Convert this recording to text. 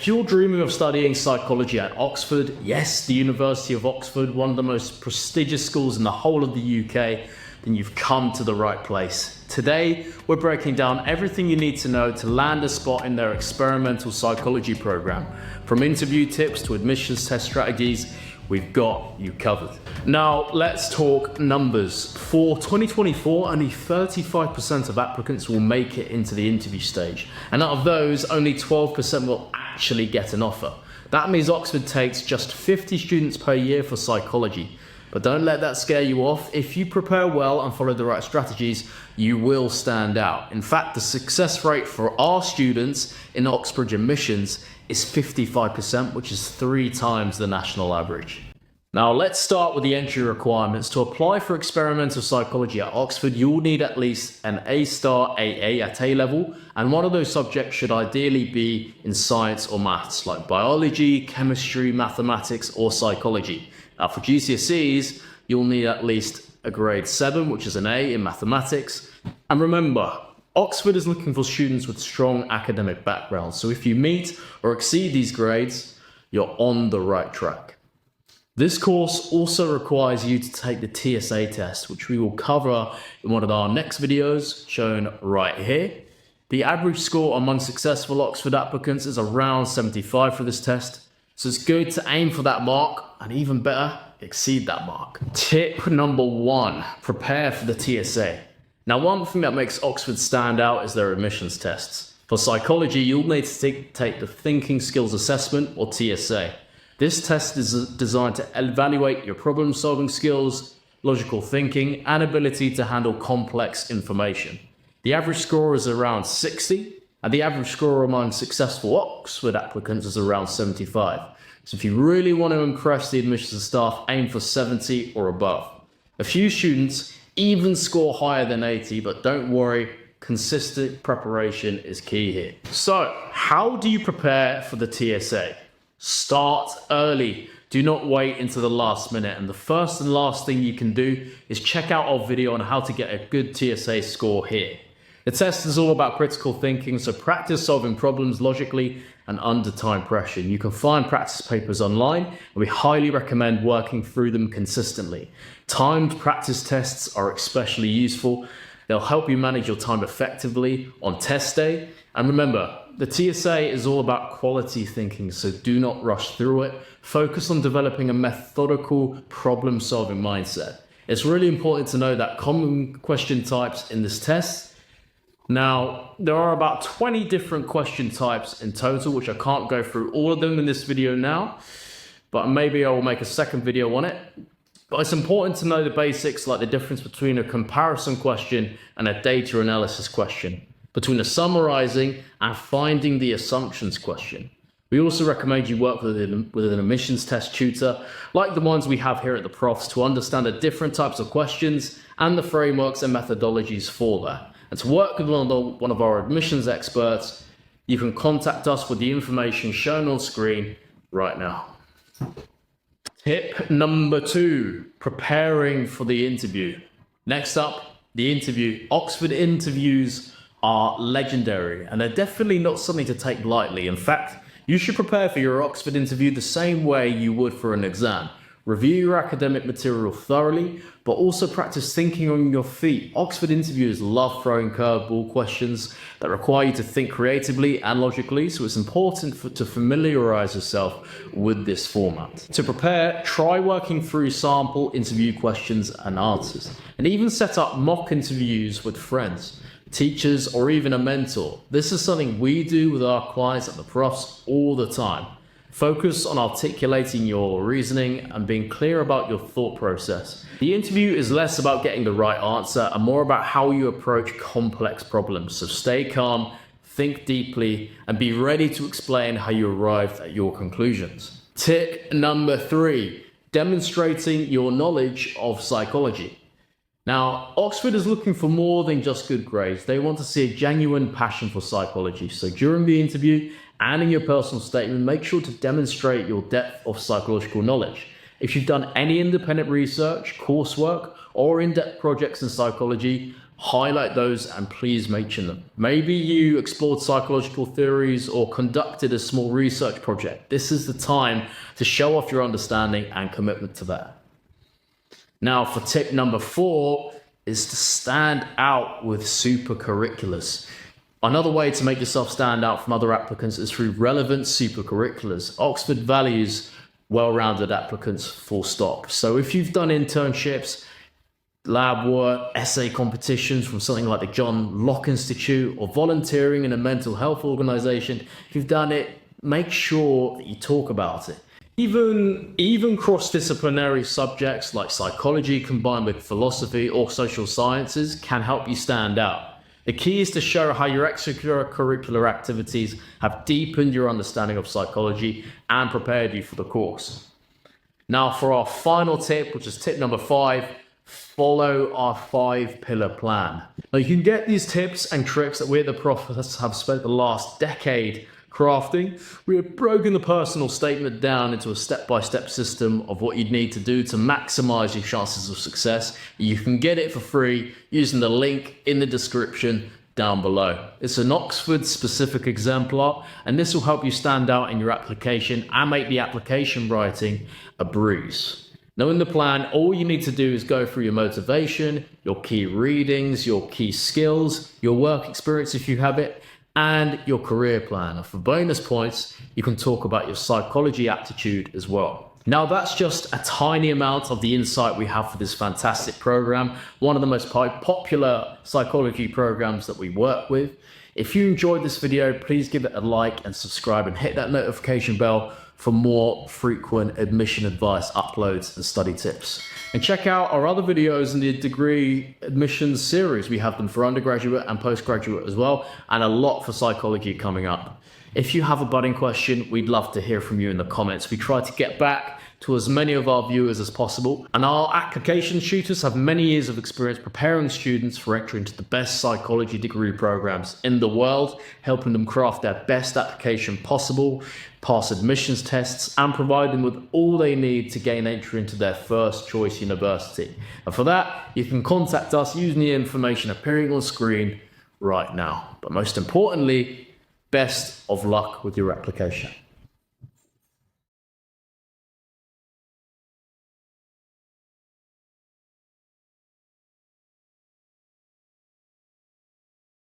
If you're dreaming of studying psychology at Oxford, yes, the University of Oxford, one of the most prestigious schools in the whole of the UK, then you've come to the right place. Today, we're breaking down everything you need to know to land a spot in their experimental psychology program. From interview tips to admissions test strategies, we've got you covered. Now, let's talk numbers. For 2024, only 35% of applicants will make it into the interview stage. And out of those, only 12% will actually get an offer. That means Oxford takes just 50 students per year for psychology. But don't let that scare you off. If you prepare well and follow the right strategies, you will stand out. In fact, the success rate for our students in Oxbridge admissions is 55%, which is 3 times the national average. Now let's start with the entry requirements. To apply for experimental psychology at Oxford, you'll need at least an A-star AA at A level, and one of those subjects should ideally be in science or maths, like biology, chemistry, mathematics, or psychology. Now for GCSEs, you'll need at least a grade 7, which is an A in mathematics. And remember, Oxford is looking for students with strong academic backgrounds, so if you meet or exceed these grades, you're on the right track. This course also requires you to take the TSA test, which we will cover in one of our next videos shown right here. The average score among successful Oxford applicants is around 75 for this test, so it's good to aim for that mark, and even better, exceed that mark. Tip number 1, prepare for the TSA. Now, one thing that makes Oxford stand out is their admissions tests. For psychology, you'll need to take the Thinking Skills Assessment, or TSA. This test is designed to evaluate your problem-solving skills, logical thinking, and ability to handle complex information. The average score is around 60, and the average score among successful Oxford applicants is around 75. So if you really want to impress the admissions staff, aim for 70 or above. A few students even score higher than 80, but don't worry, consistent preparation is key here. So, how do you prepare for the TSA? Start early. Do not wait until the last minute. And the first and last thing you can do is check out our video on how to get a good TSA score here. The test is all about critical thinking, so practice solving problems logically and under time pressure. You can find practice papers online, and we highly recommend working through them consistently. Timed practice tests are especially useful. They'll help you manage your time effectively on test day. And remember, the TSA is all about quality thinking, so do not rush through it. Focus on developing a methodical problem-solving mindset. It's really important to know that common question types in this test. Now, there are about 20 different question types in total, which I can't go through all of them in this video now, but maybe I will make a second video on it. But it's important to know the basics, like the difference between a comparison question and a data analysis question, between a summarizing and finding the assumptions question. We also recommend you work with an admissions test tutor, like the ones we have here at the Profs, to understand the different types of questions and the frameworks and methodologies for that. And to work with one of our admissions experts, you can contact us with the information shown on screen right now. Tip number 2, preparing for the interview. Next up, the interview. Oxford interviews are legendary, and they're definitely not something to take lightly. In fact, you should prepare for your Oxford interview the same way you would for an exam. Review your academic material thoroughly, but also practice thinking on your feet. Oxford interviewers love throwing curveball questions that require you to think creatively and logically, so it's important to familiarize yourself with this format. To prepare, try working through sample interview questions and answers, and even set up mock interviews with friends, teachers, or even a mentor. This is something we do with our clients at the Profs all the time. Focus on articulating your reasoning and being clear about your thought process. The interview is less about getting the right answer and more about how you approach complex problems. So stay calm, think deeply, and be ready to explain how you arrived at your conclusions. Tip number 3, demonstrating your knowledge of psychology. Now, Oxford is looking for more than just good grades. They want to see a genuine passion for psychology. So during the interview and in your personal statement, make sure to demonstrate your depth of psychological knowledge. If you've done any independent research, coursework, or in-depth projects in psychology, highlight those and please mention them. Maybe you explored psychological theories or conducted a small research project. This is the time to show off your understanding and commitment to that. Now, for tip number 4 is to stand out with supercurriculars. Another way to make yourself stand out from other applicants is through relevant supercurriculars. Oxford values well-rounded applicants, full stop. So if you've done internships, lab work, essay competitions from something like the John Locke Institute, or volunteering in a mental health organization, if you've done it, make sure that you talk about it. Even cross-disciplinary subjects like psychology combined with philosophy or social sciences can help you stand out. The key is to show how your extracurricular activities have deepened your understanding of psychology and prepared you for the course. Now for our final tip, which is tip number 5, follow our 5-pillar plan. Now you can get these tips and tricks that we at the Profs have spent the last decade crafting. We have broken the personal statement down into a step-by-step system of what you'd need to do to maximize your chances of success. You can get it for free using the link in the description down below. It's an Oxford specific exemplar, and this will help you stand out in your application and make the application writing a breeze. Knowing the plan, all you need to do is go through your motivation, your key readings, your key skills, your work experience if you have it, and your career plan. And for bonus points, you can talk about your psychology aptitude as well. Now that's just a tiny amount of the insight we have for this fantastic program, one of the most popular psychology programs that we work with. If you enjoyed this video, please give it a like and subscribe and hit that notification bell for more frequent admission advice uploads and study tips. And check out our other videos in the degree admissions series. We have them for undergraduate and postgraduate as well, and a lot for psychology coming up. If you have a budding question, we'd love to hear from you in the comments. We try to get back to as many of our viewers as possible. And our application tutors have many years of experience preparing students for entry into the best psychology degree programs in the world, helping them craft their best application possible, pass admissions tests, and provide them with all they need to gain entry into their first choice university. And for that, you can contact us using the information appearing on screen right now. But most importantly, best of luck with your application.